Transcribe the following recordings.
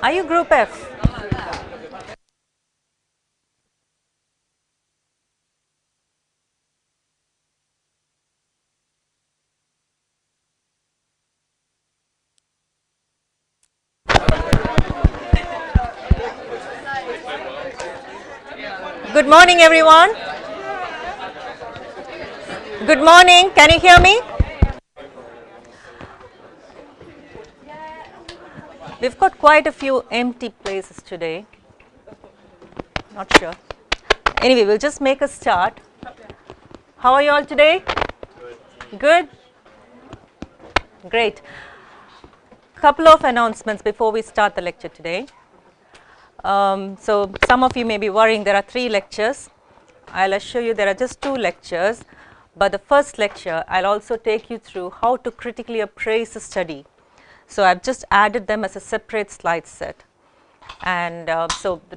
Are you Group F? Good morning, everyone. Good morning. Can you hear me? We've got quite a few empty places today. Not sure. Anyway, we'll just make a start. How are you all today? Good? Great. Couple of announcements before we start the lecture today. So some of you may be worrying, there are 3 lectures. I'll assure you there are just 2 lectures, but the first lecture I'll also take you through how to critically appraise a study. So I've just added them as a separate slide set. And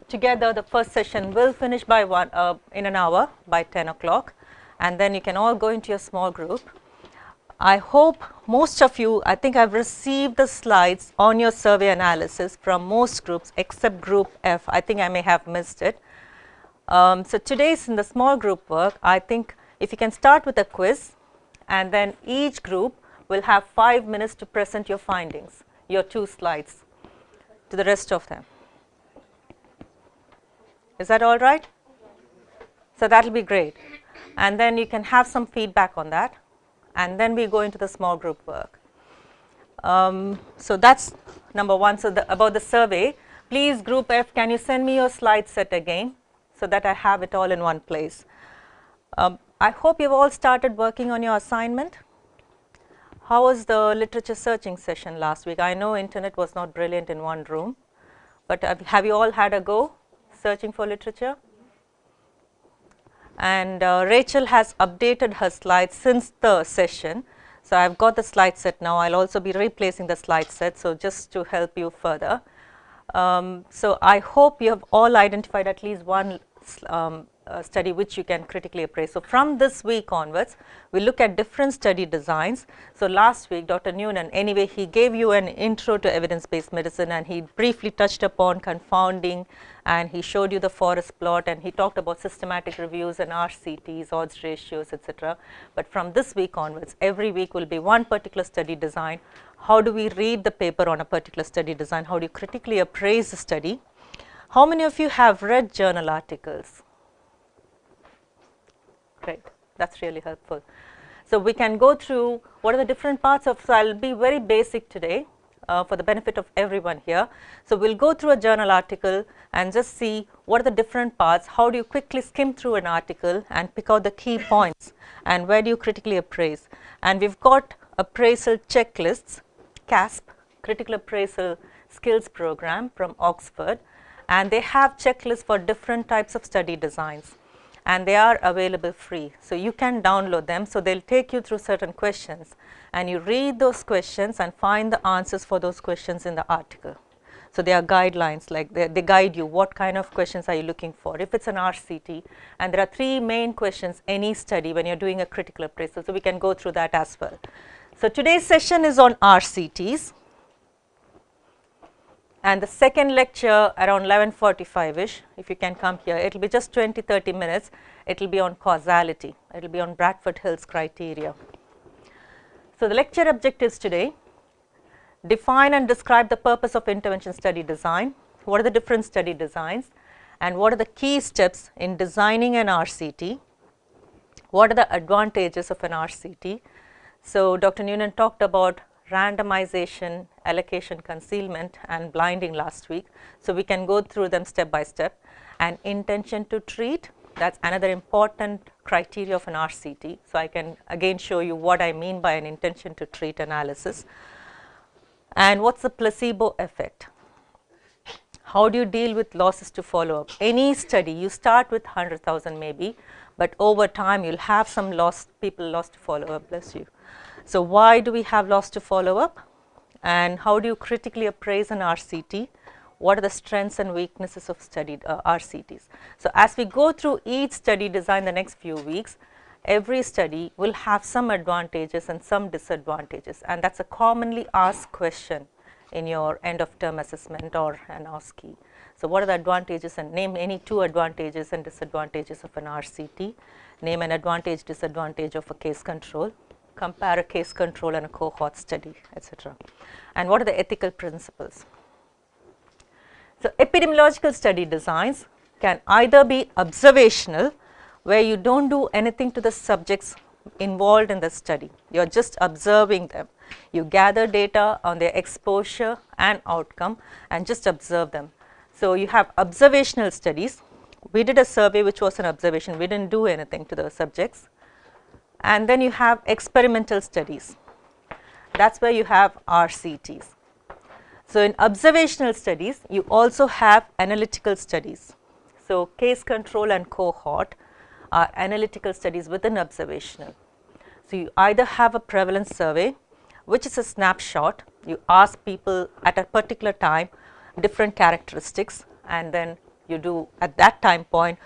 together the first session will finish by in an hour, by 10 o'clock, and then you can all go into your small group. I hope most of you, I think I've received the slides on your survey analysis from most groups except Group F. I think I may have missed it. So today's in the small group work, I think if you can start with a quiz, and then each group will have 5 minutes to present your findings, your 2 slides to the rest of them. Is that all right? So that will be great. And then you can have some feedback on that. And then we go into the small group work. So that's number 1. So about the survey, please Group F, can you send me your slide set again so that I have it all in one place. I hope you've all started working on your assignment. How was the literature searching session last week? I know internet was not brilliant in one room, but have you all had a go searching for literature? And Rachel has updated her slides since the session. So I've got the slide set now. I'll also be replacing the slide set, so just to help you further. So I hope you have all identified at least one study which you can critically appraise. So from this week onwards, we look at different study designs. So last week, Dr. Noonan, anyway, he gave you an intro to evidence-based medicine, and he briefly touched upon confounding, and he showed you the forest plot, and he talked about systematic reviews and RCTs, odds ratios, etc. But from this week onwards, every week will be one particular study design. How do we read the paper on a particular study design? How do you critically appraise the study? How many of you have read journal articles? Great, that's really helpful. So we can go through what are the different parts of, so I'll be very basic today for the benefit of everyone here. So we'll go through a journal article and just see what are the different parts, how do you quickly skim through an article and pick out the key points, and where do you critically appraise. And we've got appraisal checklists, CASP, Critical Appraisal Skills Program from Oxford, and they have checklists for different types of study designs, and they are available free. So you can download them. So they'll take you through certain questions, and you read those questions and find the answers for those questions in the article. So they are guidelines, like they guide you what kind of questions are you looking for. If it's an RCT, and there are 3 main questions any study when you're doing a critical appraisal, so we can go through that as well. So today's session is on RCTs. And the second lecture around 11:45ish, if you can come here, it will be just 20-30 minutes. It will be on causality. It will be on Bradford Hill's criteria. So the lecture objectives today: define and describe the purpose of intervention study design. What are the different study designs, and what are the key steps in designing an RCT? What are the advantages of an RCT? So Dr. Noonan talked about randomization, allocation, concealment, and blinding last week. So we can go through them step by step. And intention to treat, that's another important criteria of an RCT. So I can again show you what I mean by an intention to treat analysis. And what's the placebo effect? How do you deal with losses to follow up? Any study, you start with 100,000 maybe, but over time you'll have some people lost to follow up, bless you. So why do we have loss to follow up, and how do you critically appraise an RCT? What are the strengths and weaknesses of studied RCTs? So as we go through each study design the next few weeks, every study will have some advantages and some disadvantages, and that's a commonly asked question in your end of term assessment or an OSCE. So what are the advantages, and name any 2 advantages and disadvantages of an RCT, name an advantage, disadvantage of a case control, compare a case control and a cohort study, etc. And what are the ethical principles? So epidemiological study designs can either be observational, where you don't do anything to the subjects involved in the study, you are just observing them. You gather data on their exposure and outcome and just observe them. So you have observational studies. We did a survey which was an observation, we didn't do anything to the subjects. And then you have experimental studies, that's where you have RCTs. So in observational studies, you also have analytical studies. So case control and cohort are analytical studies within observational. So you either have a prevalence survey, which is a snapshot, you ask people at a particular time different characteristics, and then you do at that time point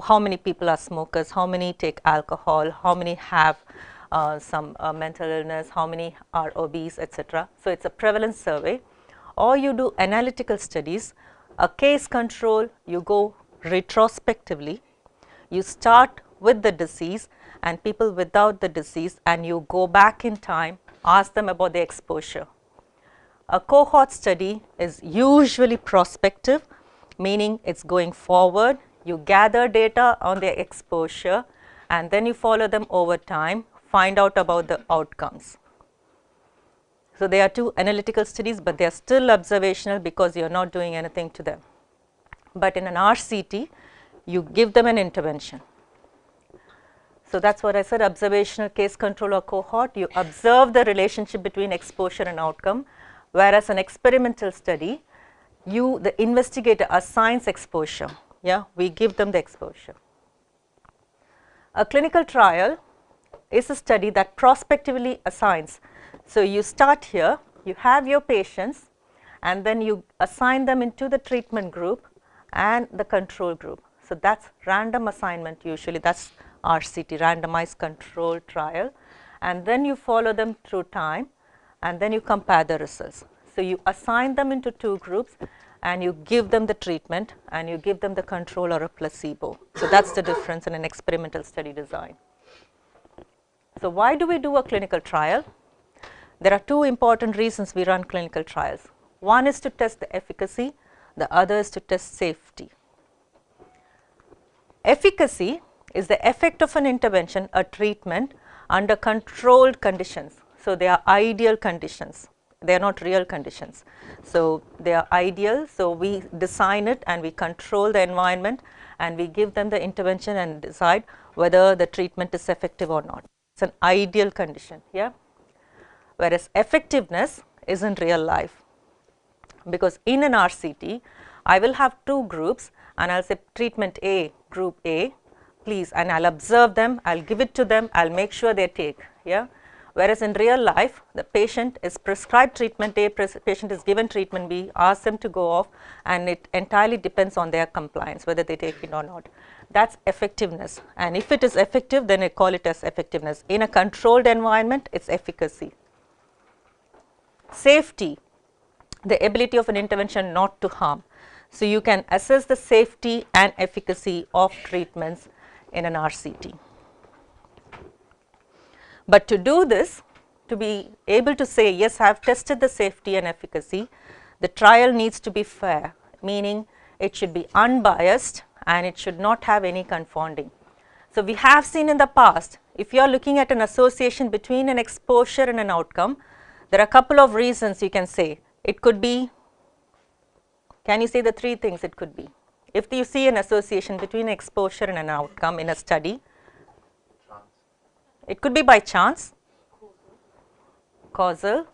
how many people are smokers, how many take alcohol, how many have some mental illness, how many are obese, etc. So it's a prevalence survey. Or you do analytical studies, a case control, you go retrospectively, you start with the disease and people without the disease, and you go back in time, ask them about their exposure. A cohort study is usually prospective, meaning it's going forward, you gather data on their exposure and then you follow them over time, find out about the outcomes. So they are 2 analytical studies, but they are still observational because you are not doing anything to them. But in an RCT, you give them an intervention. So that's what I said, observational, case control or cohort, you observe the relationship between exposure and outcome, whereas an experimental study, you, the investigator, assigns exposure. Yeah, we give them the exposure. A clinical trial is a study that prospectively assigns. So you start here, you have your patients, and then you assign them into the treatment group and the control group. So that's random assignment, usually that's RCT, randomized control trial, and then you follow them through time and then you compare the results. So you assign them into 2 groups and you give them the treatment and you give them the control or a placebo. So that's the difference in an experimental study design. So why do we do a clinical trial? There are 2 important reasons we run clinical trials. One is to test the efficacy, the other is to test safety. Efficacy is the effect of an intervention, a treatment, under controlled conditions. So they are ideal conditions, they are not real conditions. So they are ideal, so we design it and we control the environment and we give them the intervention and decide whether the treatment is effective or not. It's an ideal condition, yeah. Whereas effectiveness is in real life, because in an RCT, I will have 2 groups and I'll say treatment A, group A, please, and I'll observe them, I'll give it to them, I'll make sure they take, yeah. Whereas in real life, the patient is prescribed treatment A, patient is given treatment B, ask them to go off, and it entirely depends on their compliance, whether they take it or not. That's effectiveness, and if it is effective, then I call it as effectiveness. In a controlled environment, it's efficacy. Safety, the ability of an intervention not to harm. So you can assess the safety and efficacy of treatments in an RCT. But to do this, to be able to say, yes, I have tested the safety and efficacy, the trial needs to be fair, meaning it should be unbiased and it should not have any confounding. So we have seen in the past, if you are looking at an association between an exposure and an outcome, there are a couple of reasons you can say. It could be, can you say the 3 things it could be? If you see an association between exposure and an outcome in a study, it could be by chance, causal,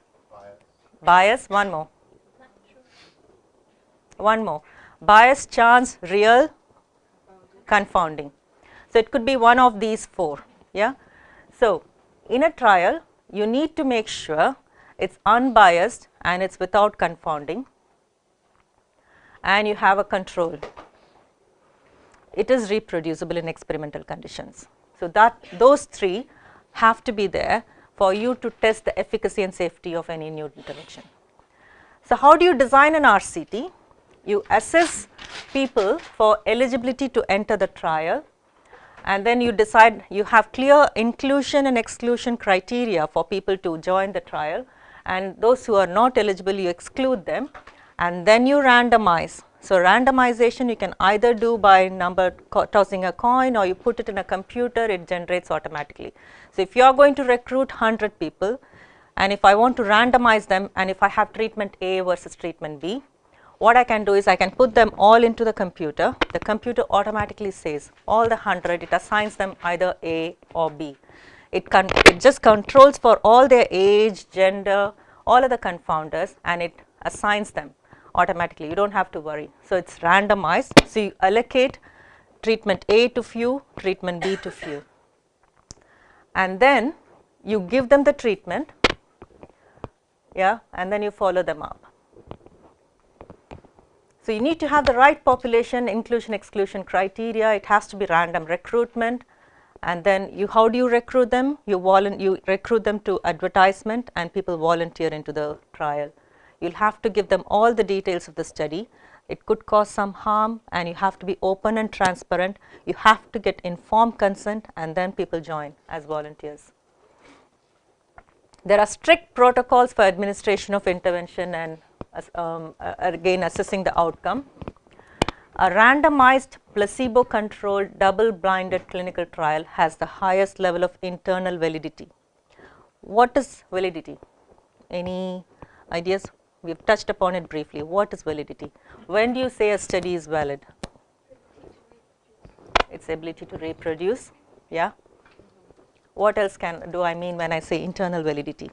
bias, one more, bias, chance, real, confounding. So it could be one of these 4, yeah. So in a trial, you need to make sure it's unbiased and it's without confounding, and you have a control. It is reproducible in experimental conditions. So that those 3 have to be there for you to test the efficacy and safety of any new intervention. So, how do you design an RCT? You assess people for eligibility to enter the trial, and then you decide, you have clear inclusion and exclusion criteria for people to join the trial, and those who are not eligible you exclude them, and then you randomize. So, randomization you can either do by tossing a coin, or you put it in a computer, it generates automatically. So, if you are going to recruit 100 people, and if I want to randomize them, and if I have treatment A versus treatment B, what I can do is I can put them all into the computer automatically says all the 100, it assigns them either A or B. It just controls for all their age, gender, all of the confounders, and it assigns them automatically, you do not have to worry. So, it is randomized, so you allocate treatment A to few, treatment B to few, and then you give them the treatment, yeah, and then you follow them up. So, you need to have the right population inclusion exclusion criteria, it has to be random recruitment, and then how do you recruit them? You recruit them to advertisement, and people volunteer into the trial. You will have to give them all the details of the study, it could cause some harm, and you have to be open and transparent, you have to get informed consent, and then people join as volunteers. There are strict protocols for administration of intervention and again assessing the outcome. A randomized placebo controlled double blinded clinical trial has the highest level of internal validity. What is validity? Any ideas? We have touched upon it briefly. What is validity? When do you say a study is valid? Its ability to reproduce, yeah. What else do I mean when I say internal validity?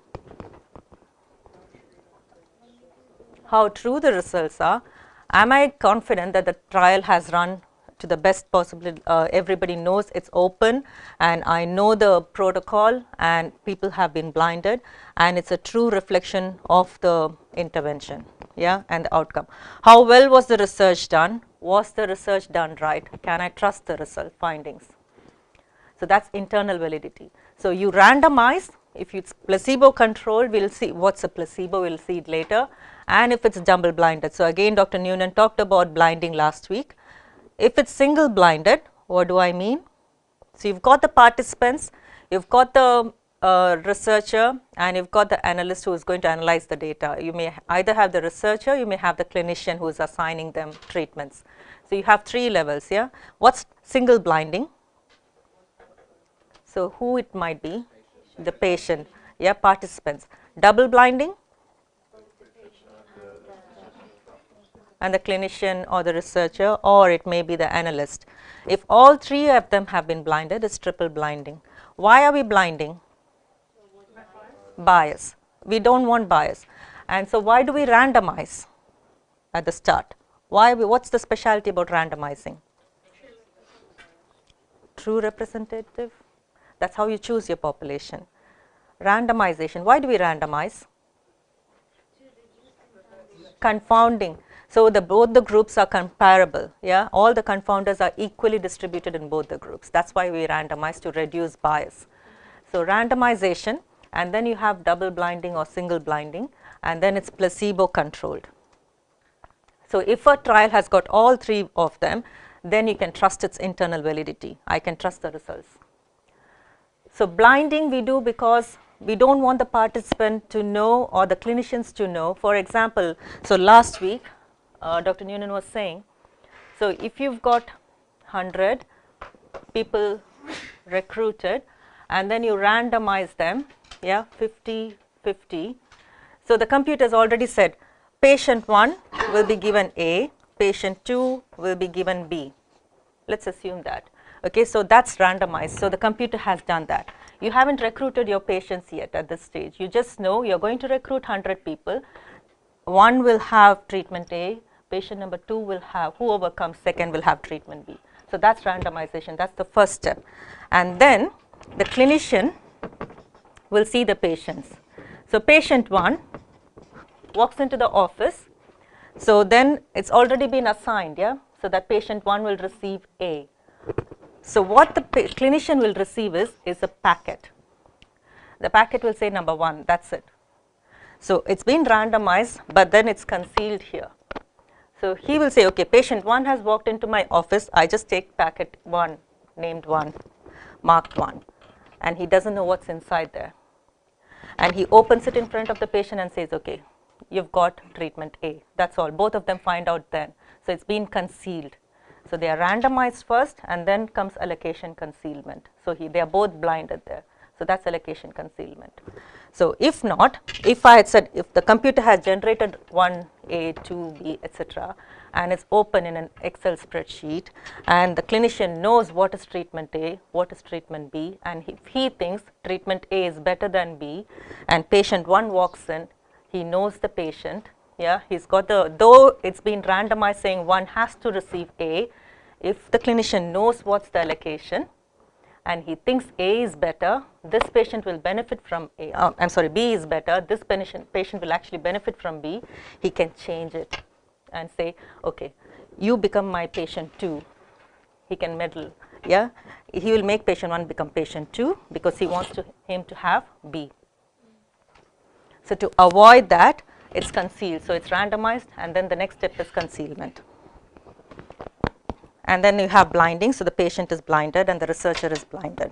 How true the results are. Am I confident that the trial has run to the best possible, everybody knows it's open, and I know the protocol, and people have been blinded, and it's a true reflection of the intervention, yeah, and the outcome. How well was the research done? Was the research done right? Can I trust the result findings? So, that is internal validity. So, you randomize, if it's placebo controlled, we will see what's a placebo, we will see it later, and if it's double blinded. So, again Dr. Noonan talked about blinding last week. If it's single blinded, what do I mean? So, you've got the participants, you've got the researcher, and you've got the analyst who is going to analyze the data. You may either have the researcher, you may have the clinician who is assigning them treatments. So, you have 3 levels, yeah. What's single blinding? So, who it might be? The patient, yeah, participants. Double blinding? And the clinician or the researcher, or it may be the analyst. If all 3 of them have been blinded, it's triple blinding. Why are we blinding? Bias. We don't want bias. And so, why do we randomize at the start? What's the specialty about randomizing? True representative. That's how you choose your population. Randomization. Why do we randomize? Confounding. So, both the groups are comparable, yeah, all the confounders are equally distributed in both the groups. That is why we randomize, to reduce bias. So, randomization, and then you have double blinding or single blinding, and then it's placebo controlled. So, if a trial has got all 3 of them, then you can trust its internal validity. I can trust the results. So, blinding we do because we do not want the participant to know, or the clinicians to know. For example, so last week Dr. Noonan was saying, so if you have got 100 people recruited, and then you randomize them, yeah, 50-50. So, the computer has already said patient 1 will be given A, patient 2 will be given B. Let us assume that. Okay, so, that is randomized. So, the computer has done that. You have not recruited your patients yet at this stage. You just know you are going to recruit 100 people. 1 will have treatment A, patient number 2 will have, whoever comes second will have treatment B. So, that is randomization, that is the first step. And then the clinician will see the patients. So, patient 1 walks into the office. So, then it is already been assigned, yeah. So, that patient 1 will receive A. So, what the clinician will receive is a packet. The packet will say number 1, that is it. So it's been randomized, but then it's concealed here. So he will say, okay, patient 1 has walked into my office, I just take packet 1, named 1, marked 1, and he doesn't know what's inside there. And he opens it in front of the patient and says, okay, you've got treatment A. That's all. Both of them find out then. So it's been concealed. So they are randomized first, and then comes allocation concealment. So they are both blinded there. So that's allocation concealment. So if not, if I had said, if the computer has generated 1A, 2B, etc., and it's open in an Excel spreadsheet, and the clinician knows what is treatment A, what is treatment B, and if he thinks treatment A is better than B, and patient 1 walks in, he knows the patient, yeah, he's got the, though it's been randomized saying 1 has to receive A, if the clinician knows what's the allocation, and he thinks A is better, this patient will benefit from A, I'm sorry, B is better, this patient will actually benefit from B, he can change it and say, okay, you become my patient 2, he can meddle, yeah, he will make patient 1 become patient 2 because he wants him to have B. So to avoid that, it's concealed, so it's randomized, and then the next step is concealment. And then you have blinding, so the patient is blinded and the researcher is blinded.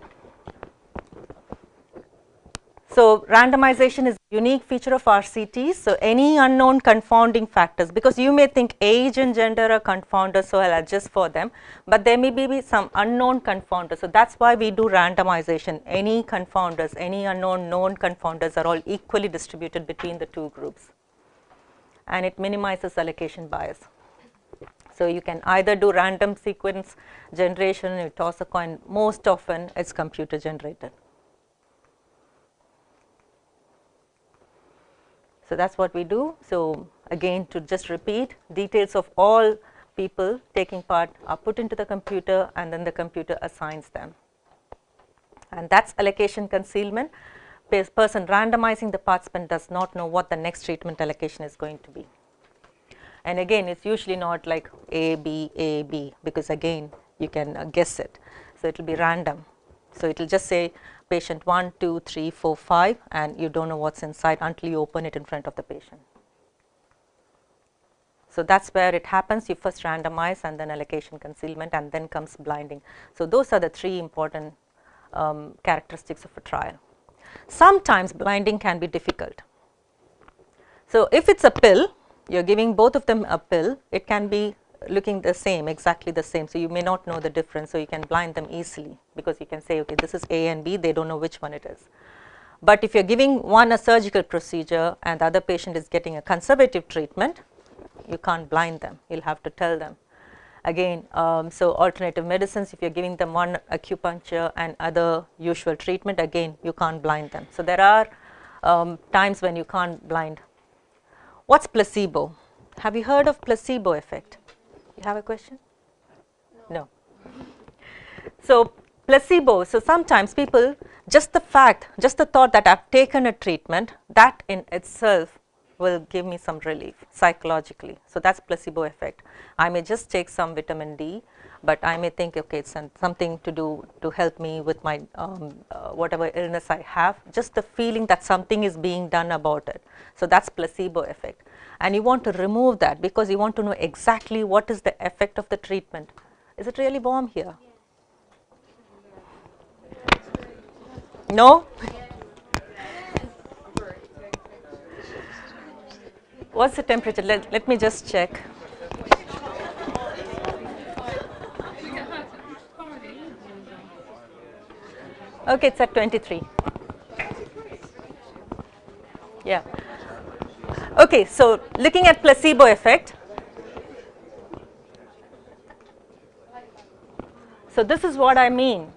So randomization is a unique feature of RCTs. So any unknown confounding factors, because you may think age and gender are confounders, so I'll adjust for them, but there may be some unknown confounders. So that's why we do randomization. Any confounders, any unknown known confounders are all equally distributed between the two groups, and it minimizes allocation bias. So you can either do random sequence generation, you toss a coin, most often it's computer generated. So that's what we do. So again, to just repeat, details of all people taking part are put into the computer, and then the computer assigns them. And that's allocation concealment. Person randomizing the participant does not know what the next treatment allocation is going to be. And again, it's usually not like A, B, because again, you can guess it. So it will be random. So it will just say patient 1, 2, 3, 4, 5, and you don't know what's inside until you open it in front of the patient. So that's where it happens. You first randomize, and then allocation concealment, and then comes blinding. So those are the 3 important characteristics of a trial. Sometimes blinding can be difficult. So if it's a pill, you're giving both of them a pill, it can be looking the same, exactly the same. So you may not know the difference, so you can blind them easily, because you can say, okay, this is A and B, they don't know which one it is. But if you're giving one a surgical procedure and the other patient is getting a conservative treatment, you can't blind them, you'll have to tell them. Again, so alternative medicines, if you're giving them one acupuncture and other usual treatment, again, you can't blind them. So there are times when you can't blind. What's placebo? Have you heard of placebo effect? You have a question? No. So placebo, so sometimes people, just the thought that I've taken a treatment, that in itself will give me some relief psychologically. So that's placebo effect. I may just take some vitamin D, but I may think, okay, it's something to do to help me with my whatever illness I have, just the feeling that something is being done about it. So that's placebo effect. And you want to remove that because you want to know exactly what is the effect of the treatment. Is it really warm here? No? What's the temperature? Let me just check. Okay, it's at 23. Yeah. Okay, so looking at placebo effect. So this is what I mean.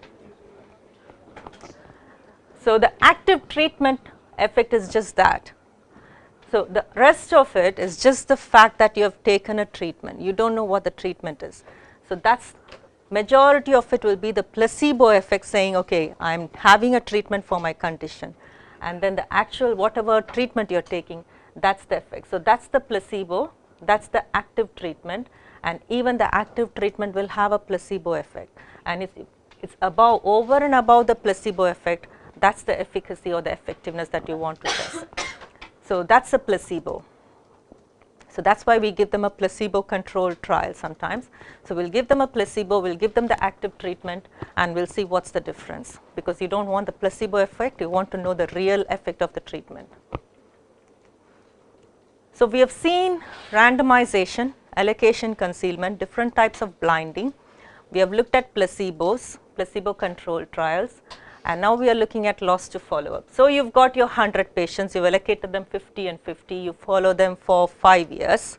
So the active treatment effect is just that. So the rest of it is just the fact that you have taken a treatment. You don't know what the treatment is. So that's majority of it will be the placebo effect, saying, okay, I'm having a treatment for my condition. And then the actual whatever treatment you're taking, that's the effect. So that's the placebo, that's the active treatment, and even the active treatment will have a placebo effect. And it's above, over and above the placebo effect, that's the efficacy or the effectiveness that you want to test. So that's a placebo. So that's why we give them a placebo controlled trial sometimes. So we'll give them a placebo, we'll give them the active treatment, and we'll see what's the difference, because you don't want the placebo effect, you want to know the real effect of the treatment. So we have seen randomization, allocation, concealment, different types of blinding. We have looked at placebos, placebo controlled trials, and now we are looking at loss to follow-up. So you've got your 100 patients, you've allocated them 50 and 50, you follow them for 5 years.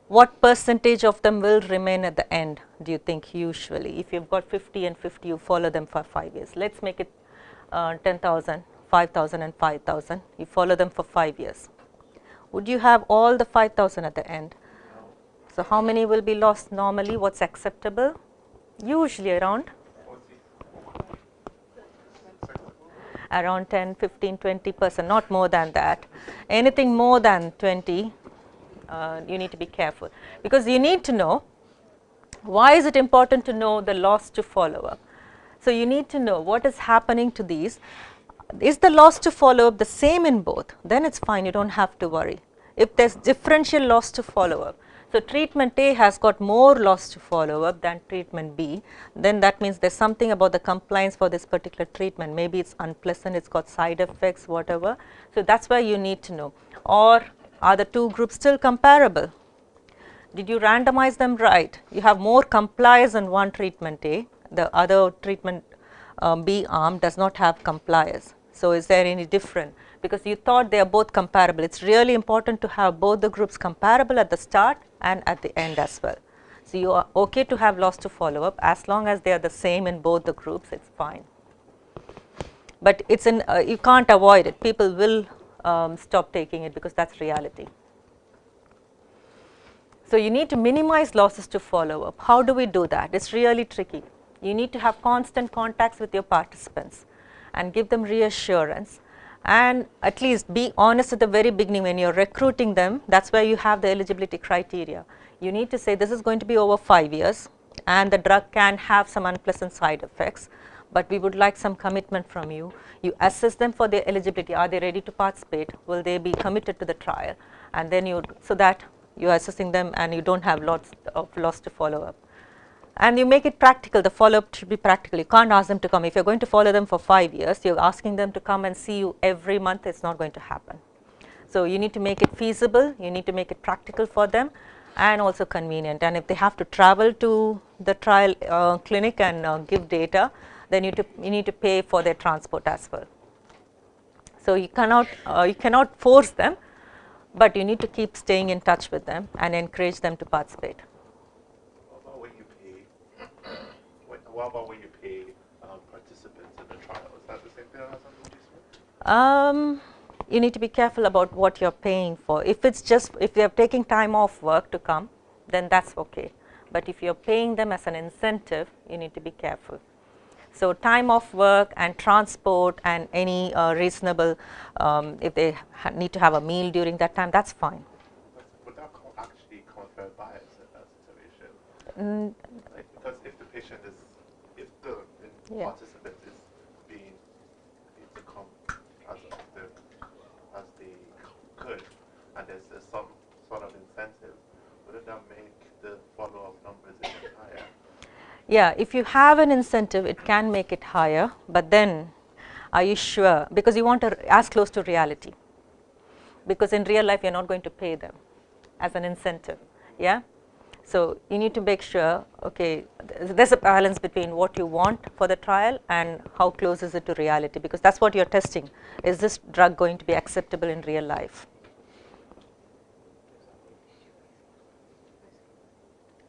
What percentage of them will remain at the end, do you think, usually? If you've got 50 and 50, you follow them for 5 years. Let's make it 10,000, 5,000 and 5,000. You follow them for 5 years. Would you have all the 5,000 at the end? So how many will be lost normally? What's acceptable? Usually around 10, 15, 20%, not more than that. Anything more than 20, you need to be careful, because you need to know, why is it important to know the loss to follow-up? So you need to know what is happening to these. Is the loss to follow-up the same in both? Then it's fine, you don't have to worry. If there's differential loss to follow-up, so treatment A has got more loss to follow-up than treatment B, then that means there's something about the compliance for this particular treatment. Maybe it's unpleasant, it's got side effects, whatever. So that's why you need to know. Or are the two groups still comparable? Did you randomize them right? You have more compliers in one treatment A, the other treatment B arm does not have compliers. So is there any difference? Because you thought they are both comparable. It's really important to have both the groups comparable at the start and at the end as well. So you are okay to have loss to follow-up as long as they are the same in both the groups, it's fine. But it's in, you can't avoid it. People will stop taking it because that's reality. So you need to minimize losses to follow-up. How do we do that? It's really tricky. You need to have constant contacts with your participants and give them reassurance, and at least be honest at the very beginning when you're recruiting them. That's why you have the eligibility criteria. You need to say this is going to be over 5 years and the drug can have some unpleasant side effects, but we would like some commitment from you. You assess them for their eligibility. Are they ready to participate? Will they be committed to the trial? And then you, so that you are assessing them and you don't have lots of loss to follow up. And you make it practical. The follow-up should be practical. You can't ask them to come. If you're going to follow them for 5 years, you're asking them to come and see you every month. It's not going to happen. So you need to make it feasible. You need to make it practical for them and also convenient. And if they have to travel to the trial clinic and give data, then you need to pay for their transport as well. So you cannot force them, but you need to keep staying in touch with them and encourage them to participate. What about when you pay participants in the trial? Is that the same thing as something you said? You need to be careful about what you're paying for. If it's just, if they're taking time off work to come, then that's okay. But if you're paying them as an incentive, you need to be careful. So time off work and transport and any reasonable, if they need to have a meal during that time, that's fine. Would that actually confer bias in that situation? Like, because if the patient is, if the participant is being to come as they could, and there's some sort of incentive, wouldn't that make the follow-up numbers even higher? Yeah, if you have an incentive, it can make it higher, but then are you sure? Because you want to as close to reality. Because in real life, you're not going to pay them as an incentive. Yeah. So you need to make sure, okay, there's a balance between what you want for the trial and how close is it to reality, because that's what you're testing. Is this drug going to be acceptable in real life?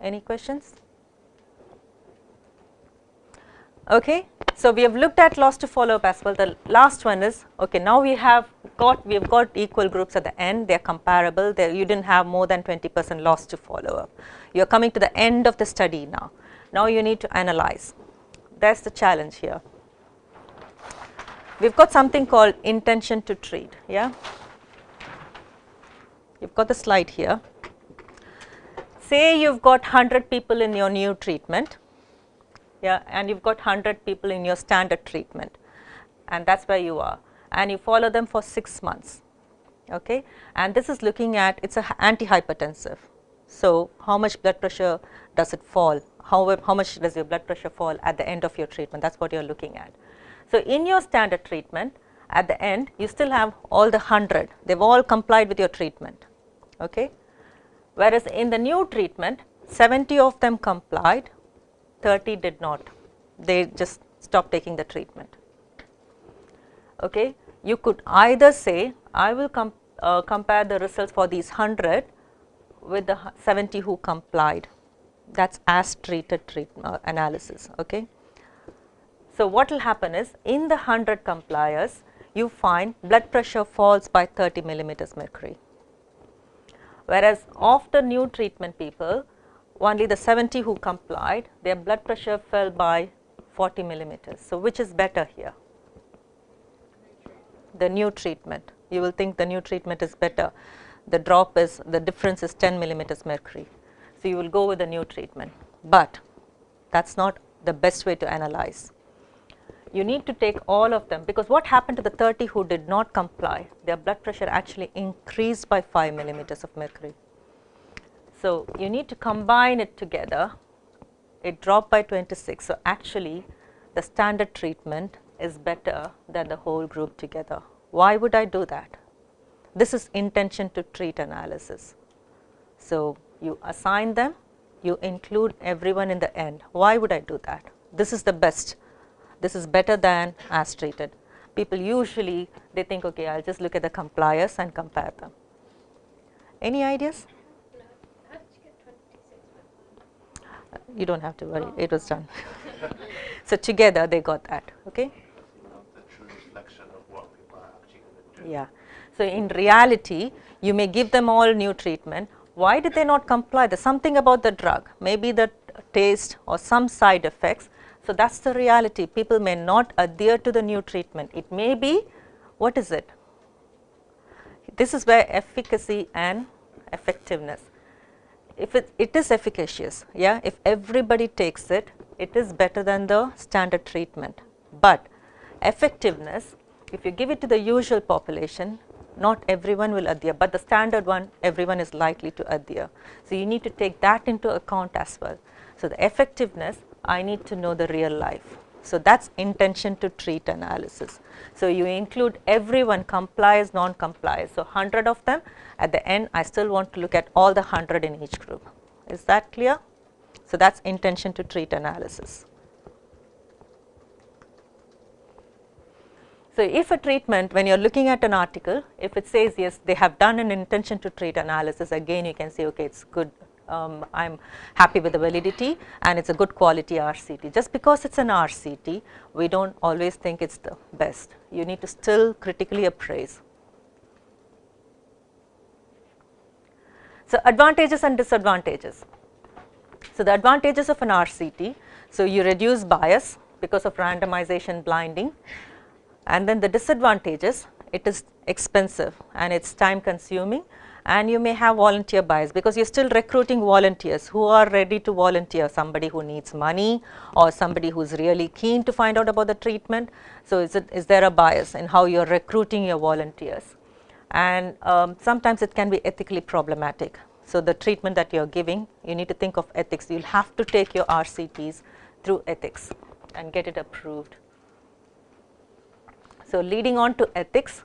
Any questions? Okay, so we have looked at loss to follow-up as well. The last one is, okay, now we have got equal groups at the end. They're comparable. You didn't have more than 20% loss to follow-up. You're coming to the end of the study now. Now you need to analyze. That's the challenge here. We've got something called intention to treat. Yeah, you've got the slide here. Say you've got 100 people in your new treatment. Yeah, and you've got 100 people in your standard treatment, and that's where you are, and you follow them for 6 months. okay, and this is looking at, it's a antihypertensive. So, how much blood pressure does it fall? How much does your blood pressure fall at the end of your treatment? That is what you are looking at. So, in your standard treatment, at the end you still have all the 100, they have all complied with your treatment, okay. Whereas in the new treatment, 70 of them complied, 30 did not, they just stopped taking the treatment, okay. You could either say, I will compare the results for these 100 with the 70 who complied, that is as treated analysis, okay. So, what will happen is, in the 100 compliers, you find blood pressure falls by 30 millimeters mercury, whereas of the new treatment people, only the 70 who complied, their blood pressure fell by 40 millimeters. So, which is better here? The new treatment. You will think the new treatment is better. The drop is, the difference is 10 millimeters mercury. So, you will go with the new treatment, but that is not the best way to analyze. You need to take all of them, because what happened to the 30 who did not comply? Their blood pressure actually increased by 5 millimeters of mercury. So, you need to combine it together, it dropped by 26. So, actually the standard treatment is better than the whole group together. Why would I do that? This is intention to treat analysis. So, you assign them, you include everyone in the end. Why would I do that? This is the best. This is better than as treated. People usually, they think, okay, I will just look at the compliers and compare them. Any ideas? No. How did you get 26.1? You do not have to worry, it was done. So, together they got that, okay. Not the true reflection of what people are actually going to do. Yeah. So, in reality, you may give them all new treatment. Why did they not comply? There is something about the drug, maybe the taste or some side effects. So, that is the reality. People may not adhere to the new treatment. It may be, what is it? This is where efficacy and effectiveness. If it is efficacious, yeah, if everybody takes it, it is better than the standard treatment. But effectiveness, if you give it to the usual population, not everyone will adhere, but the standard one, everyone is likely to adhere. So, you need to take that into account as well. So, the effectiveness, I need to know the real life. So, that is intention to treat analysis. So, you include everyone, compliers, non-compliers. So, 100 of them, at the end I still want to look at all the 100 in each group. Is that clear? So, that is intention to treat analysis. So, if a treatment, when you are looking at an article, if it says yes, they have done an intention to treat analysis, again you can say, okay, it is good, I am happy with the validity and it is a good quality RCT. Just because it is an RCT, we do not always think it is the best. You need to still critically appraise. So, advantages and disadvantages. So, the advantages of an RCT, so you reduce bias because of randomization blinding, and then the disadvantages, it is expensive and it is time consuming, and you may have volunteer bias because you are still recruiting volunteers who are ready to volunteer, somebody who needs money or somebody who is really keen to find out about the treatment. So, is there a bias in how you are recruiting your volunteers? And sometimes it can be ethically problematic. So, the treatment that you are giving, you need to think of ethics. You will have to take your RCTs through ethics and get it approved. So, leading on to ethics.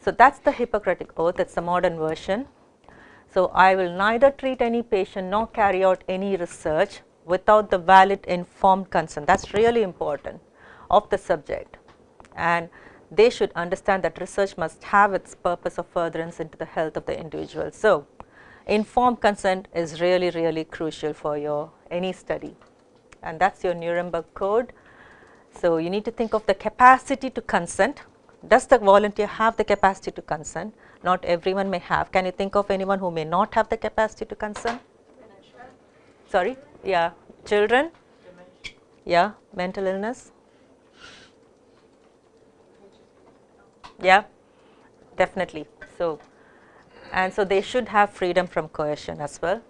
So, that is the Hippocratic Oath, that is the modern version. So, I will neither treat any patient nor carry out any research without the valid informed consent. That is really important of the subject, and they should understand that research must have its purpose of furtherance into the health of the individual. So, informed consent is really, really crucial for your any study, and that is your Nuremberg Code. So, you need to think of the capacity to consent. Does the volunteer have the capacity to consent? Not everyone may have. Can you think of anyone who may not have the capacity to consent? Sorry? Yeah. Children? Yeah. Mental illness? Yeah. Definitely. So, and so they should have freedom from coercion as well,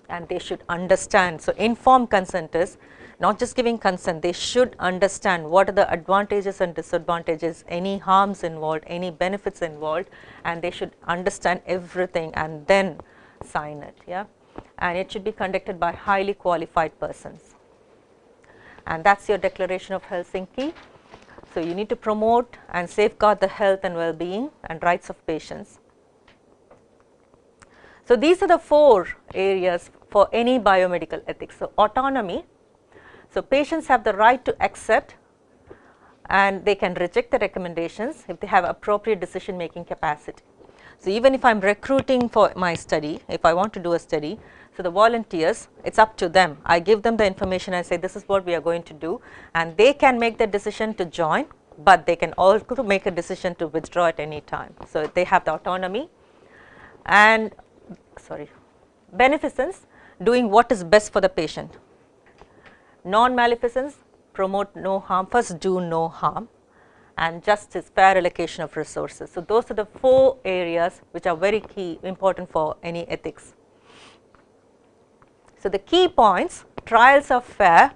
and they should understand. So, informed consent is not just giving consent, they should understand what are the advantages and disadvantages, any harms involved, any benefits involved, and they should understand everything and then sign it. Yeah, and it should be conducted by highly qualified persons. And that's your Declaration of Helsinki. So you need to promote and safeguard the health and well-being and rights of patients. So these are the 4 areas for any biomedical ethics. So autonomy, so patients have the right to accept and they can reject the recommendations if they have appropriate decision making capacity. So even if I am recruiting for my study, if I want to do a study, so the volunteers, it's up to them. I give them the information, I say this is what we are going to do, and they can make the decision to join, but they can also make a decision to withdraw at any time. So they have the autonomy. And beneficence, doing what is best for the patient. Non-maleficence, promote no harm, first do no harm, and justice, fair allocation of resources. So those are the 4 areas which are very key, important for any ethics. So the key points: trials are fair,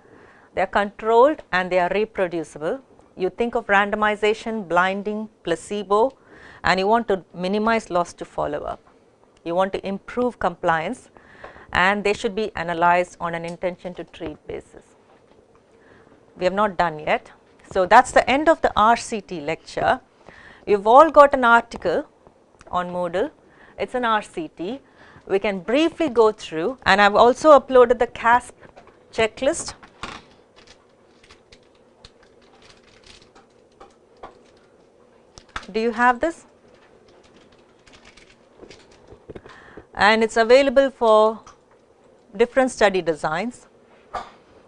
they are controlled and they are reproducible. You think of randomization, blinding, placebo, and you want to minimize loss to follow up. You want to improve compliance, and they should be analyzed on an intention to treat basis. We have not done yet. So that's the end of the RCT lecture. You've all got an article on Moodle. It's an RCT. We can briefly go through, and I've also uploaded the CASP checklist. Do you have this? And it's available for different study designs.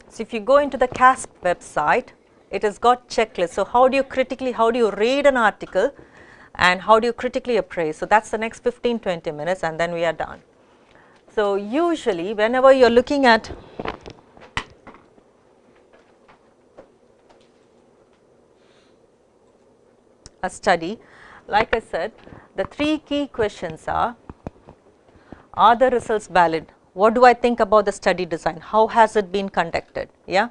So if you go into the CASP website, it has got checklists. So how do you read an article and how do you critically appraise? So that's the next 15-20 minutes and then we are done. So usually whenever you're looking at a study, like I said, the 3 key questions are the results valid? What do I think about the study design? How has it been conducted? Yeah.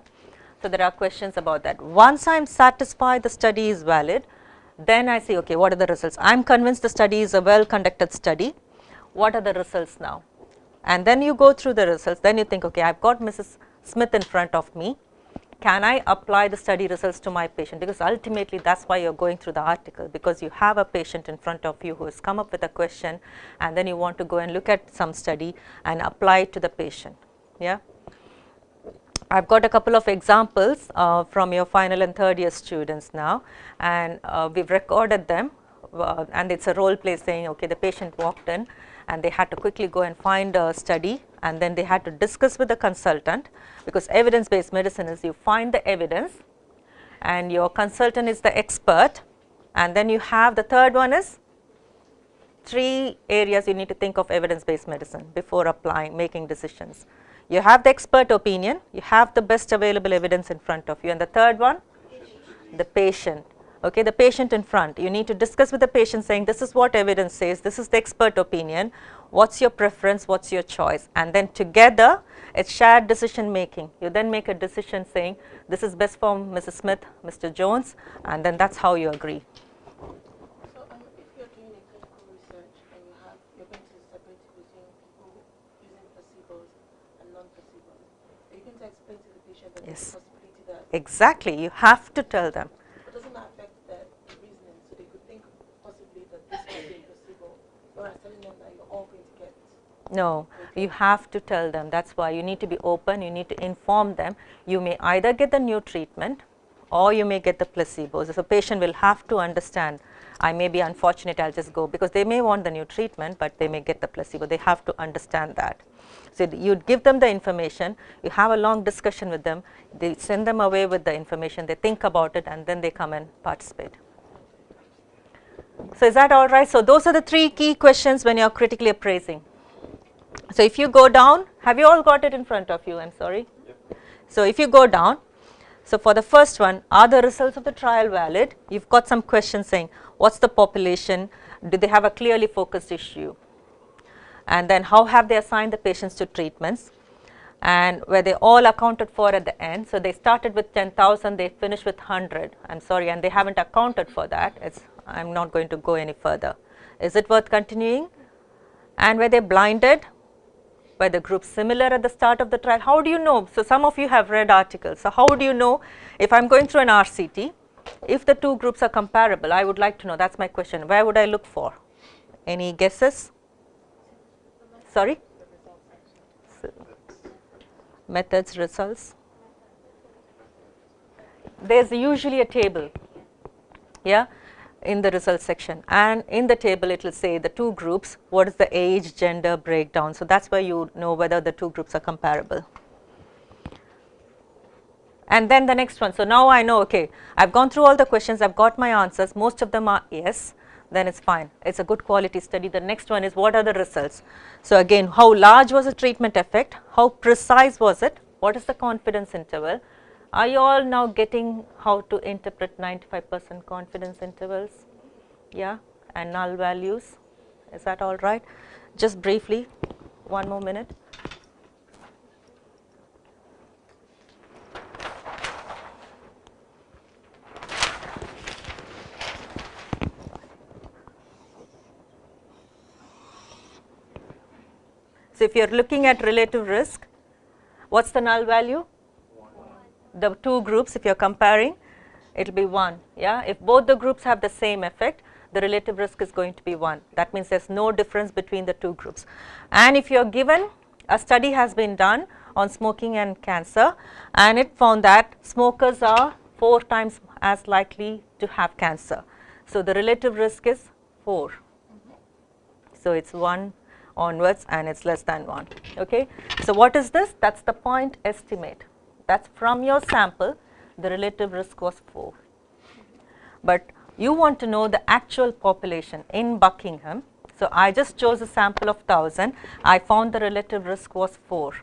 So there are questions about that. Once I am satisfied the study is valid, then I say, okay, what are the results? I am convinced the study is a well conducted study. What are the results now? And then you go through the results, then you think, okay, I've got Mrs. Smith in front of me. Can I apply the study results to my patient? Because ultimately that's why you're going through the article, because you have a patient in front of you who has come up with a question and then you want to go and look at some study and apply it to the patient. Yeah. I've got a couple of examples from your final and third year students now, and we've recorded them and it's a role play saying, okay, the patient walked in and they had to quickly go and find a study and then they had to discuss with the consultant, because evidence based medicine is you find the evidence and your consultant is the expert, and then you have the third one is 3 areas you need to think of evidence based medicine before applying, making decisions. You have the expert opinion, you have the best available evidence in front of you, and the third one, the patient. Okay, the patient in front, you need to discuss with the patient saying this is what evidence says, this is the expert opinion, what's your preference, what's your choice, and then together it's shared decision making. You then make a decision saying this is best for Mrs. Smith, Mr. Jones, and then that's how you agree. So if you're doing a clinical research and you're going to separate between people using placebos and non-placebos, are you going to explain to the patient that there's a possibility that... Exactly, you have to tell them. But doesn't that affect the reasoning? So they could think possibly that this might be a placebo, or telling them that you're all going to get... No, you have to tell them. That's why you need to be open, you need to inform them. You may either get the new treatment or you may get the placebos. So the patient will have to understand, I may be unfortunate, I'll just go, because they may want the new treatment, but they may get the placebo. They have to understand that. So you give them the information, you have a long discussion with them, they send them away with the information, they think about it, and then they come and participate. So is that all right? So those are the 3 key questions when you are critically appraising. So if you go down, have you all got it in front of you? I'm sorry. Yep. So if you go down, so for the first one, are the results of the trial valid? You've got some questions saying, what's the population? Do they have a clearly focused issue? And then how have they assigned the patients to treatments? and where they all accounted for at the end. So they started with 10,000, they finished with 100. I'm sorry, and they haven't accounted for that. I'm not going to go any further. Is it worth continuing? And were they blinded? Were the groups similar at the start of the trial? How do you know? So some of you have read articles. So how do you know if I'm going through an RCT, if the two groups are comparable? I would like to know. That's my question. Where would I look for? Any guesses? Sorry? Methods, results. There's usually a table, yeah, in the results section, and in the table it will say the two groups, what is the age, gender breakdown. So that's where you know whether the two groups are comparable. And then the next one. So now I know, okay, I've gone through all the questions, I've got my answers, most of them are yes, then it's fine. It's a good quality study. The next one is what are the results. So again, how large was the treatment effect? How precise was it? What is the confidence interval? Are you all now getting how to interpret 95% confidence intervals? Yeah, and null values. Is that all right? Just briefly, 1 more minute. So if you are looking at relative risk, what's the null value? 1. The two groups, if you are comparing, it will be 1. Yeah? If both the groups have the same effect, the relative risk is going to be 1. That means there's no difference between the two groups. And if you are given, a study has been done on smoking and cancer, and it found that smokers are 4 times as likely to have cancer. So the relative risk is 4. So it's 1 onwards and it's less than 1. Okay. So what is this? That's the point estimate. That's from your sample, the relative risk was 4. But you want to know the actual population in Buckingham. So I just chose a sample of 1000. I found the relative risk was 4.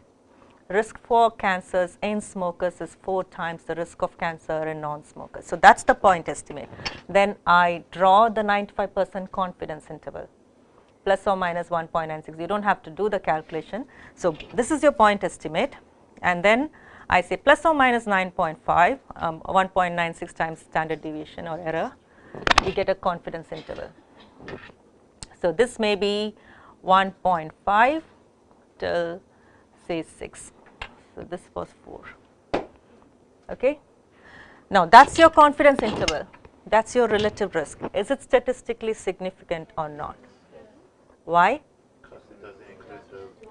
Risk for cancers in smokers is 4 times the risk of cancer in non-smokers. So that's the point estimate. Then I draw the 95% confidence interval, plus or minus 1.96. You don't have to do the calculation. So this is your point estimate, and then I say plus or minus 9.5, 1.96 times standard deviation or error, you get a confidence interval. So this may be 1.5 till say 6. So this was 4. Okay. Now that's your confidence interval. That's your relative risk. Is it statistically significant or not? Why?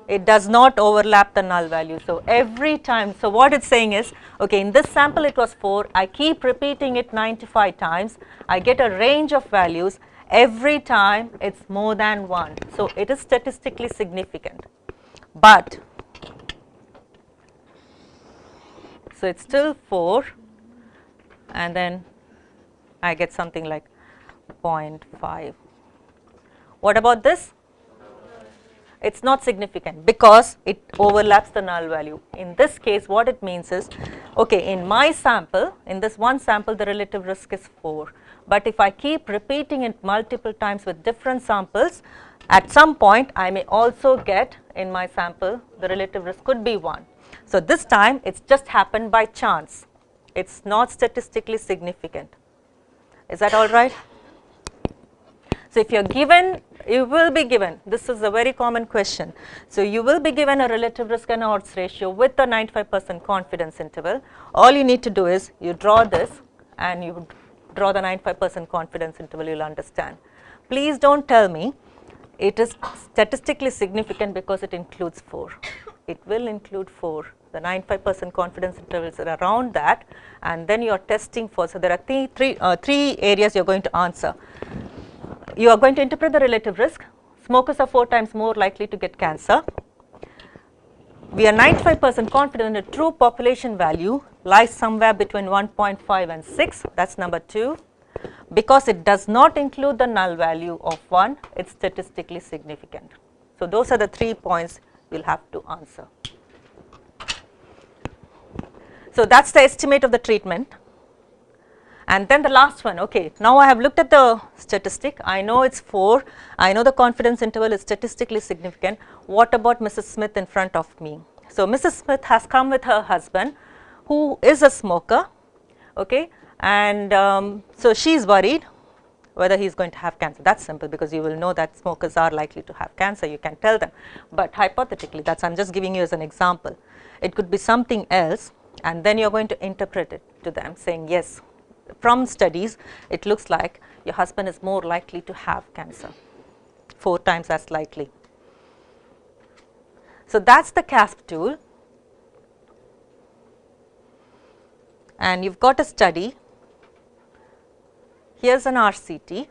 It does not overlap the null value. So every time, so what it's saying is, okay, in this sample it was 4, I keep repeating it 95 times, I get a range of values, every time it's more than 1. So it is statistically significant. But, so it's still 4, and then I get something like 0.5. What about this? It's not significant because it overlaps the null value. In this case, what it means is, okay, in my sample, in this one sample, the relative risk is 4. But if I keep repeating it multiple times with different samples, at some point I may also get in my sample, the relative risk could be 1. So this time it's just happened by chance. It's not statistically significant. Is that all right? So if you're given, you will be given, this is a very common question. So you will be given a relative risk and odds ratio with the 95% confidence interval. All you need to do is you draw this and you draw the 95% confidence interval, you'll understand. Please don't tell me it is statistically significant because it includes 4. It will include 4. The 95% confidence intervals are around that, and then you are testing for, so there are three areas you are going to answer. You are going to interpret the relative risk. Smokers are 4 times more likely to get cancer. We are 95% confident the true population value lies somewhere between 1.5 and 6. That's number 2. Because it does not include the null value of 1, it's statistically significant. So those are the 3 points you'll have to answer. So that's the estimate of the treatment. And then the last one, okay, now I have looked at the statistic, I know it's 4, I know the confidence interval is statistically significant. What about Mrs. Smith in front of me? So, Mrs. Smith has come with her husband who is a smoker, okay, and so she is worried whether he is going to have cancer. That is simple, because you will know that smokers are likely to have cancer, you can tell them, but hypothetically, that is, I am just giving you as an example. It could be something else, and then you are going to interpret it to them saying, yes, from studies it looks like your husband is more likely to have cancer, 4 times as likely. So, that is the CASP tool, and you have got a study. Here is an RCT.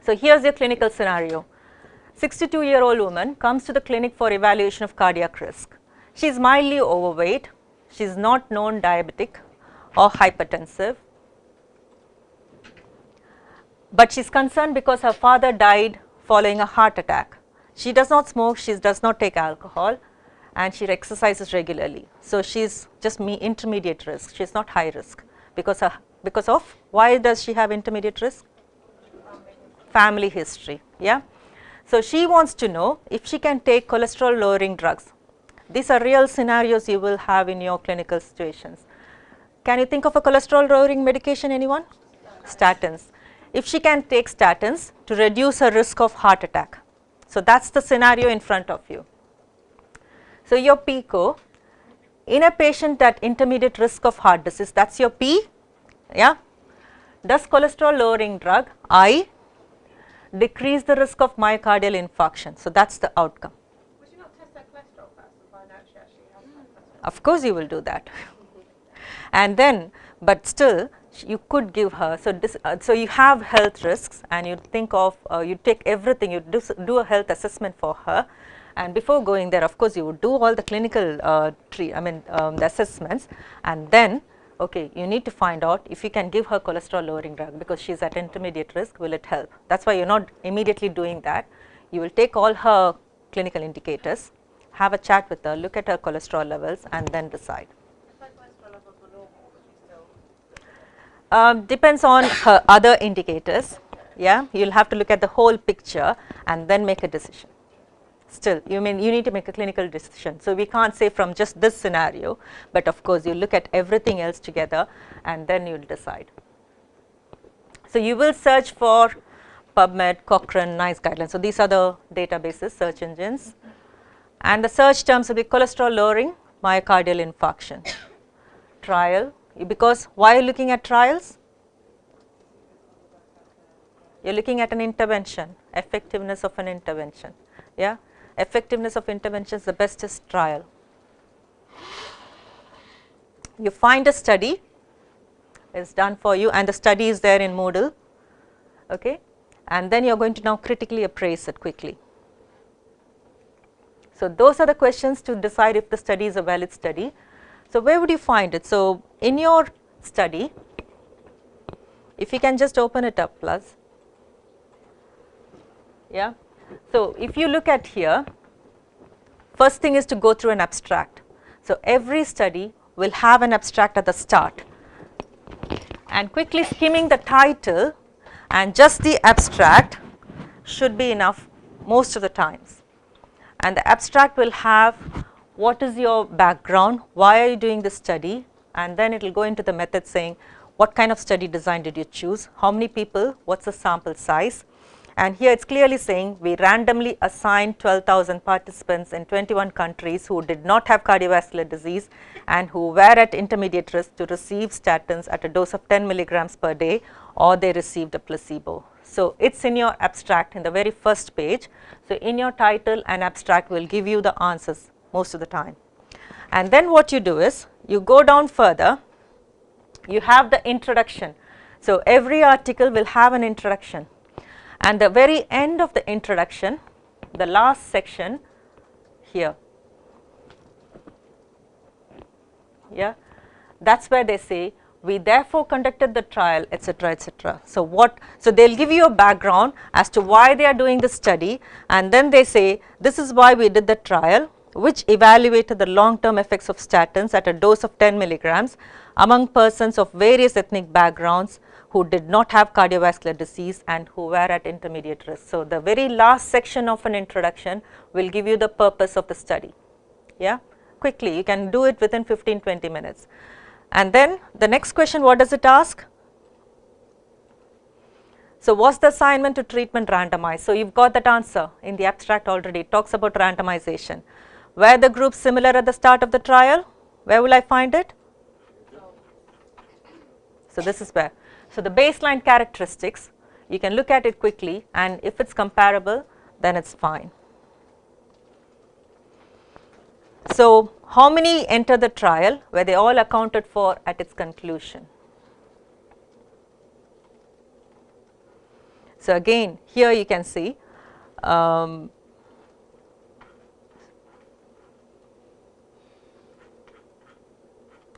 So, here is your clinical scenario. 62-year-old woman comes to the clinic for evaluation of cardiac risk. She is mildly overweight, she is not known diabetic or hypertensive, but she is concerned because her father died following a heart attack. She does not smoke, she does not take alcohol, and she exercises regularly. So, she is just intermediate risk, she is not high risk, because of why does she have intermediate risk? Family history, yeah. So, she wants to know if she can take cholesterol lowering drugs. These are real scenarios you will have in your clinical situations. Can you think of a cholesterol lowering medication, anyone? Statins. If she can take statins to reduce her risk of heart attack. So, that is the scenario in front of you. So, your PICO in a patient at intermediate risk of heart disease, that is your P, yeah. Does cholesterol lowering drug I decrease the risk of myocardial infarction? So, that is the outcome. Would you not test their cholesterol first and find out if she actually has cholesterol? Of course, you will do that. And then, but still you could give her, so this, so you have health risks, and you think of, you take everything, you do a health assessment for her, and before going there, of course, you would do all the clinical the assessments, and then, okay, you need to find out if you can give her cholesterol lowering drug, because she is at intermediate risk, will it help? That is why you are not immediately doing that. You will take all her clinical indicators, have a chat with her, look at her cholesterol levels, and then decide. Depends on her other indicators, yeah, you will have to look at the whole picture and then make a decision. Still, you need to make a clinical decision. So, we can't say from just this scenario, but of course, you look at everything else together and then you will decide. So, you will search for PubMed, Cochrane, NICE guidelines. So, these are the databases, search engines, and the search terms will be cholesterol lowering, myocardial infarction, trial. Because why are you looking at trials? You are looking at an intervention, effectiveness of an intervention, yeah. Effectiveness of intervention is the bestest trial. You find a study, is done for you, and the study is there in Moodle, okay, and then you are going to now critically appraise it quickly. So, those are the questions to decide if the study is a valid study. So, where would you find it? So, in your study, if you can just open it up, plus, yeah. So, if you look at here, first thing is to go through an abstract. So, every study will have an abstract at the start, and quickly skimming the title and just the abstract should be enough most of the times, and the abstract will have what is your background, why are you doing this study, and then it will go into the method saying what kind of study design did you choose, how many people, what is the sample size, and here it is clearly saying we randomly assigned 12,000 participants in 21 countries who did not have cardiovascular disease and who were at intermediate risk to receive statins at a dose of 10 milligrams per day, or they received a placebo. So, it is in your abstract in the very first page. So, in your title and abstract will give you the answers most of the time. And then what you do is, you go down further, you have the introduction. So, every article will have an introduction, and the very end of the introduction, the last section here, yeah, that is where they say we therefore conducted the trial, etc., etc. So, so they will give you a background as to why they are doing the study, and then they say this is why we did the trial, which evaluated the long term effects of statins at a dose of 10 milligrams among persons of various ethnic backgrounds who did not have cardiovascular disease and who were at intermediate risk. So, the very last section of an introduction will give you the purpose of the study. Yeah, quickly you can do it within 15-20 minutes. And then the next question, what does it ask? So, was the assignment to treatment randomized? So, you have got that answer in the abstract already. It talks about randomization. Were the groups similar at the start of the trial? Where will I find it? So, this is where. So, the baseline characteristics, you can look at it quickly, and if it is comparable, then it is fine. So, how many entered the trial? Were they all accounted for at its conclusion? So, again here you can see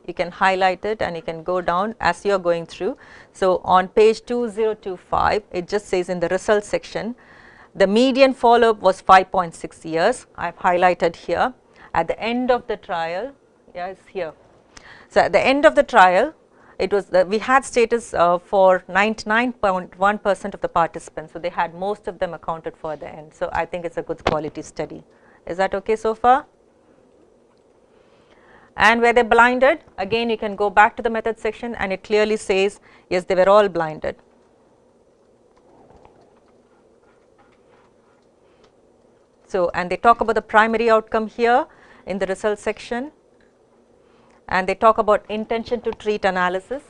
you can highlight it and you can go down as you are going through. So, on page 2025 it just says in the results section the median follow up was 5.6 years. I have highlighted here. At the end of the trial, yeah, it's here. So, at the end of the trial, it was we had status for 99.1% of the participants. So, they had most of them accounted for at the end. So, I think it is a good quality study. Is that okay so far? And were they blinded? Again, you can go back to the method section and it clearly says, yes, they were all blinded. So, and they talk about the primary outcome here in the results section, and they talk about intention to treat analysis.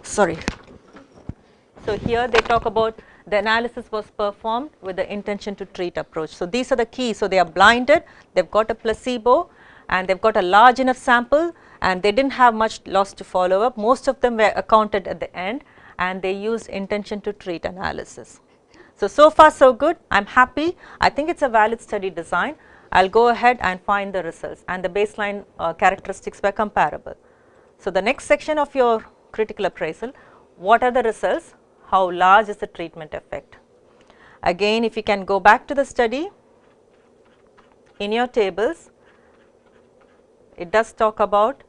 Sorry. So, here they talk about the analysis was performed with the intention to treat approach. So, these are the keys. So, they are blinded, they have got a placebo and they have got a large enough sample and they did not have much loss to follow up. Most of them were accounted at the end and they used intention to treat analysis. So, so far so good, I am happy. I think it is a valid study design. I will go ahead and find the results, and the baseline characteristics were comparable. So, the next section of your critical appraisal, what are the results? How large is the treatment effect? Again, if you can go back to the study, in your tables, it does talk about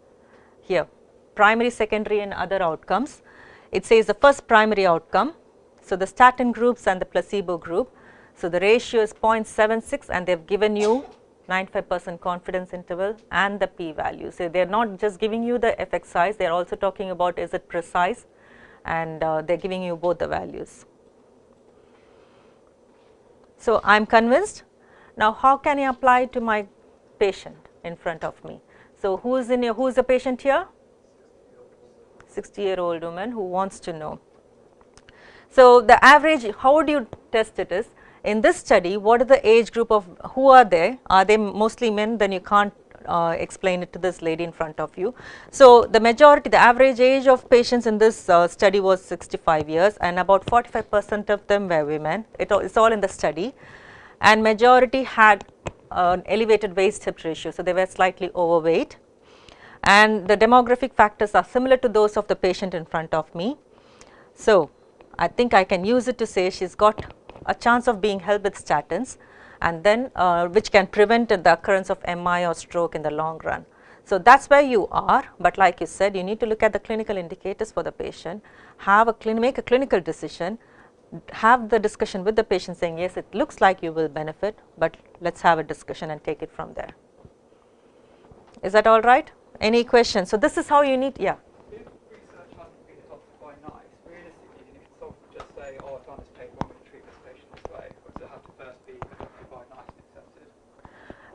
here primary, secondary and other outcomes. It says the first primary outcome. So, the statin groups and the placebo group. So, the ratio is 0.76 and they have given you 95% confidence interval and the p-value. So, they are not just giving you the effect size, they are also talking about is it precise, and they are giving you both the values. So, I am convinced. Now, how can I apply it to my patient in front of me? So, who is the patient here? 60-year-old woman who wants to know. So, the average, how would you test it is, in this study, what is the age group of, who are they? Are they mostly men? Then you can't explain it to this lady in front of you. So, the majority, the average age of patients in this study was 65 years and about 45% of them were women. It's all in the study, and majority had an elevated waist hip ratio. So, they were slightly overweight, and the demographic factors are similar to those of the patient in front of me. So, I think I can use it to say she has got a chance of being helped with statins, and then which can prevent the occurrence of MI or stroke in the long run. So, that is where you are, but like you said, you need to look at the clinical indicators for the patient, make a clinical decision, have the discussion with the patient saying yes, it looks like you will benefit, but let us have a discussion and take it from there. Is that all right? Any questions? So, this is how you need, yeah. If research hasn't been adopted by NICE, realistically, can a consultant just say, oh, I've done this paper, I'm going to treat this patient this way, or does it have to first be adopted by NICE and accepted?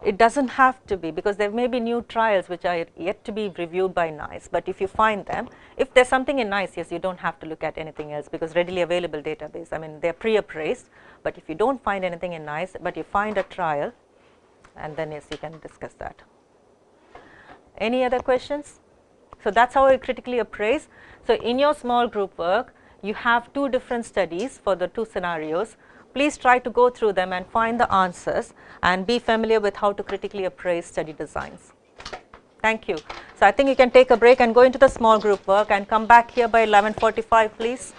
It does not have to be, because there may be new trials which are yet to be reviewed by NICE, but if you find them, if there is something in NICE, yes, you do not have to look at anything else, because readily available database, I mean they are pre-appraised, but if you do not find anything in NICE, but you find a trial, and then yes, you can discuss that. Any other questions? So, that is how I critically appraise. So, in your small group work, you have two different studies for the two scenarios. Please try to go through them and find the answers and be familiar with how to critically appraise study designs. Thank you. So, I think you can take a break and go into the small group work and come back here by 11:45, please.